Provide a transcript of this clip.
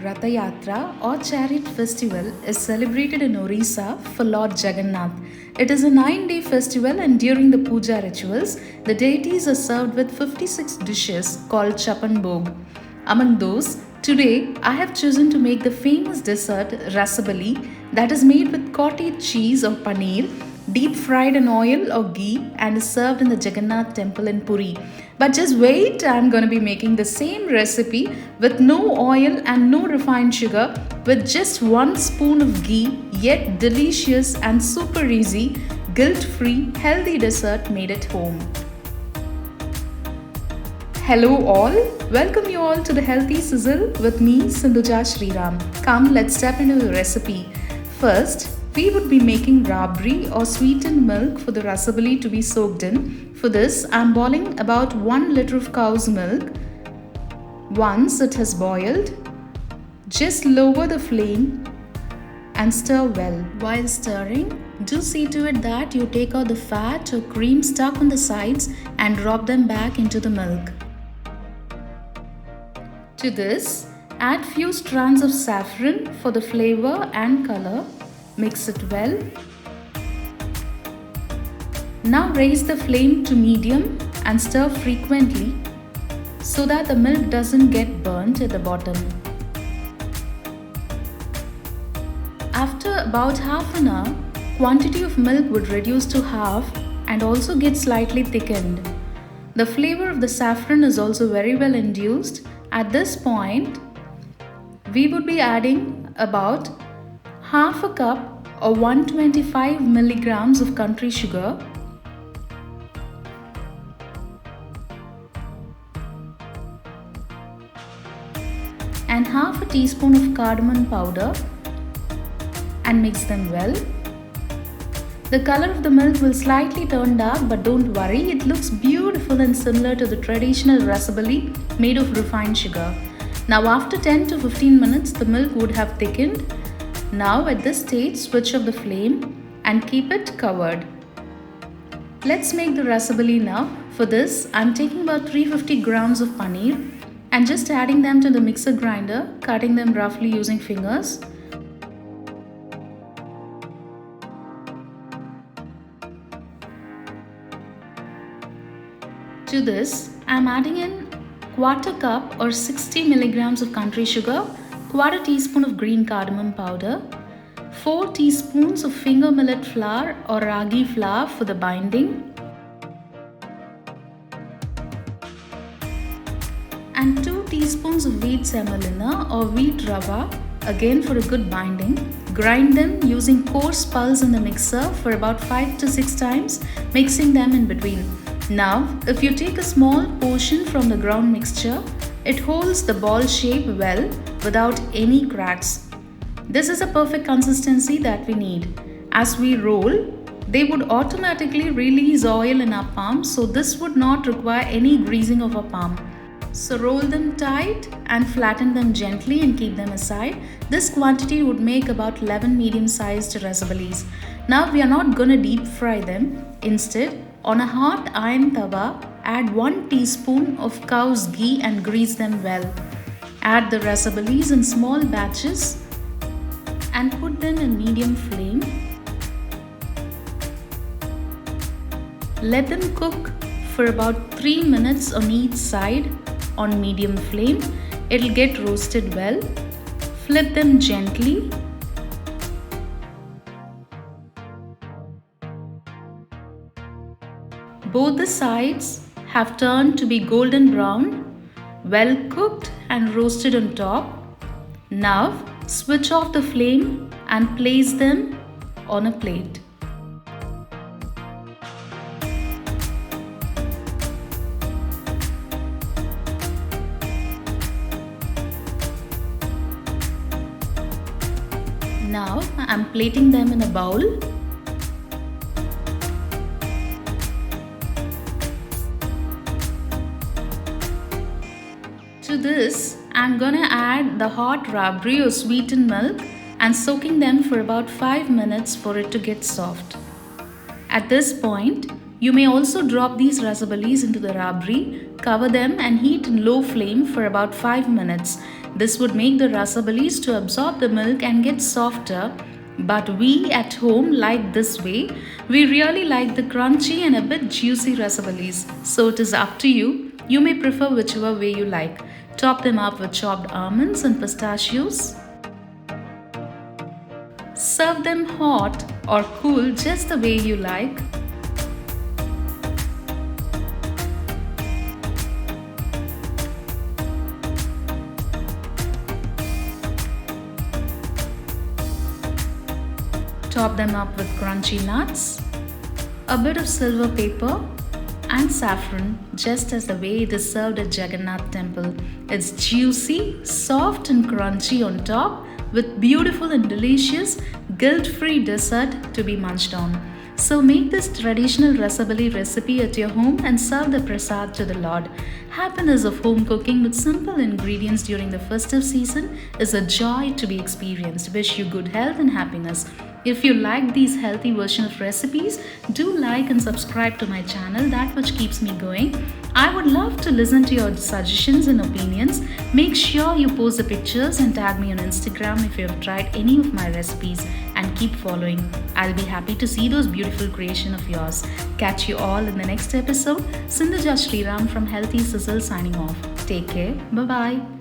Rath Yatra or Chariot Festival is celebrated in Odisha for Lord Jagannath. It is a 9-day festival, and during the puja rituals, the deities are served with 56 dishes called Chapan Bhog. Among those, today I have chosen to make the famous dessert Rasabali, that is made with cottage cheese or paneer, deep fried in oil or ghee, and is served in the Jagannath temple in Puri. But just wait, I'm going to be making the same recipe with no oil and no refined sugar, with just 1 spoon of ghee, yet delicious and super easy, guilt-free, healthy dessert made at home. Hello all, welcome you all to the Healthy Sizzle with me, Sindhuja Sreeram. Come, let's step into the recipe. First, we would be making rabri or sweetened milk for the rasabali to be soaked in. For this, I am boiling about 1 liter of cow's milk. Once it has boiled, just lower the flame and stir well. While stirring, do see to it that you take out the fat or cream stuck on the sides and drop them back into the milk. To this, add few strands of saffron for the flavor and color. Mix it well. Now raise the flame to medium and stir frequently so that the milk doesn't get burnt at the bottom. After about half an hour, quantity of milk would reduce to half and also get slightly thickened. The flavor of the saffron is also very well induced. At this point, we would be adding about half a cup or 125 milligrams of country sugar, and half a teaspoon of cardamom powder, and mix them well. The color of the milk will slightly turn dark, but don't worry, it looks beautiful and similar to the traditional rasabali made of refined sugar. Now after 10 to 15 minutes, the milk would have thickened. Now at this stage, switch off the flame and keep it covered. Let's make the rasabali now. For this, I'm taking about 350 grams of paneer and just adding them to the mixer grinder, cutting them roughly using fingers. To this, I'm adding in quarter cup or 60 milligrams of country sugar, quarter teaspoon of green cardamom powder, 4 teaspoons of finger millet flour or ragi flour for the binding, and 2 teaspoons of wheat semolina or wheat rava, again for a good binding. Grind them using coarse pulse in the mixer for about 5 to 6 times, mixing them in between. Now, if you take a small portion from the ground mixture, it holds the ball shape well without any cracks. This is a perfect consistency that we need. As we roll, they would automatically release oil in our palm, so this would not require any greasing of our palm. So roll them tight and flatten them gently and keep them aside. This quantity would make about 11 medium-sized rasabalis. Now we are not going to deep fry them. Instead, on a hot iron tawa, add 1 teaspoon of cow's ghee and grease them well. Add the rasabalis in small batches and put them in medium flame. Let them cook for about 3 minutes on each side on medium flame. It'll get roasted well. Flip them gently. Both the sides have turned to be golden brown, well cooked and roasted on top. Now switch off the flame and place them on a plate. Now I'm plating them in a bowl. To this, I'm gonna add the hot rabri or sweetened milk and soaking them for about 5 minutes for it to get soft. At this point, you may also drop these rasabalis into the rabri, cover them and heat in low flame for about 5 minutes. This would make the rasabalis to absorb the milk and get softer. But we at home like this way. We really like the crunchy and a bit juicy rasabalis. So it is up to you. You may prefer whichever way you like. Top them up with chopped almonds and pistachios. Serve them hot or cool, just the way you like. Top them up with crunchy nuts, a bit of silver paper and saffron, just as the way it is served at Jagannath temple. It's juicy, soft and crunchy on top with beautiful and delicious guilt-free dessert to be munched on. So make this traditional Rasabali recipe at your home and serve the Prasad to the Lord. Happiness of home cooking with simple ingredients during the festive season is a joy to be experienced. Wish you good health and happiness. If you like these healthy version of recipes, do like and subscribe to my channel, that much keeps me going. I would love to listen to your suggestions and opinions. Make sure you post the pictures and tag me on Instagram if you have tried any of my recipes, and keep following. I'll be happy to see those beautiful creations of yours. Catch you all in the next episode. Sindhuja Sreeram from Healthy Sizzle signing off. Take care. Bye-bye.